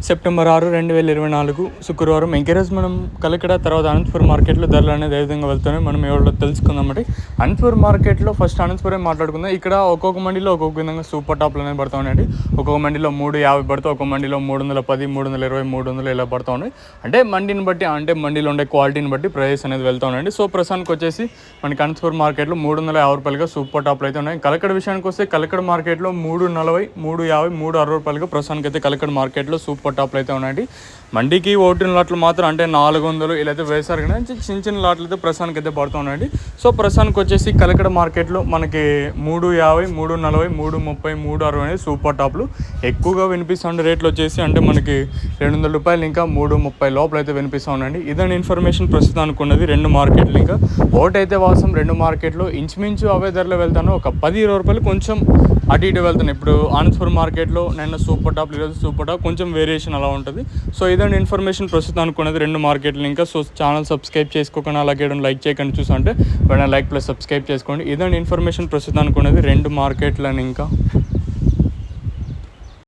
September 6, 2024 శుక్రవారం encourage మనం కలకడ తర్వాత అనంతపురం మార్కెట్లో ధరలు అనేది ఏ విధంగా వెళ్తున్నాయి మనం ఎవరో తెలుసుకుందామంటే అనంతపురం మార్కెట్లో ఫస్ట్ అనంతపురం మాట్లాడుకుందాం. ఇక్కడ ఒక్కొక్క మండీలో ఒక్కొక్క విధంగా సూపర్ టాప్లు అనేది పడుతూ ఉన్నాయండి. ఒక్కొక్క మండీలో 350 పడుతూ ఒక్కొక్క మండీలో 310, 320, 300 ఇలా పడుతూ ఉన్నాయి. అంటే మండీని బట్టి అంటే మండీలో ఉండే క్వాలిటీని బట్టి ప్రైస్ అనేది వెళ్తూ ఉన్నాయండి. సో ప్రస్తుతానికి వచ్చేసి మనకి అనంతపురం మార్కెట్లో 350 రూపాయలుగా సూపర్ టాప్లు అయితే ఉన్నాయి. కలకడ విషయానికి వస్తే కలకడ మార్కెట్లో 340, 350, 360 రూపాయలుగా ప్రస్తుతానికి అయితే కలకడ మార్కెట్లో సూపర్ టాప్లు అయితే ఉన్నాయండి. మండీకి ఓటిన లాట్లు మాత్రం అంటే 400 ఇలా అయితే వేశారు కానీ చిన్న చిన్న లాట్లు అయితే ప్రస్తుతానికి అయితే పడుతూ ఉన్నాయండి. సో ప్రస్తుతానికి వచ్చేసి కలకడ మార్కెట్లో మనకి 350, 340, 330, 360 అనేది సూపర్ టాప్లు ఎక్కువగా వినిపిస్తుండే రేట్లు వచ్చేసి అంటే మనకి 200 రూపాయలు ఇంకా 330 లోపల అయితే వినిపిస్తూ ఉన్నాయండి. ఇదని ఇన్ఫర్మేషన్ ప్రస్తుతానికి ఉన్నది. రెండు మార్కెట్లు ఇంకా ఓటైతే వాసం రెండు మార్కెట్లో ఇంచుమించు అవే ధరలో వెళ్తాను. ఒక 10-20 రూపాయలు కొంచెం అటు ఇటు వెళ్తాను. ఇప్పుడు అనంతపురం మార్కెట్లో నిన్న సూపర్ టాప్ ఈరోజు సూపర్ టాప్ కొంచెం వేరియేషన్ అలా ఉంటుంది. సో ఇదండి ఇన్ఫర్మేషన్ ప్రస్తుతం అనుకున్నది రెండు మార్కెట్లు ఇంకా. సో ఛానల్ సబ్స్క్రైబ్ చేసుకోకుండా అలాగే లైక్ చేయకుండా చూసాంటే వెంటనే లైక్ ప్లస్ సబ్స్క్రైబ్ చేసుకోండి. ఇదండి ఇన్ఫర్మేషన్ ప్రస్తుతం అనుకున్నది రెండు మార్కెట్లని ఇంకా.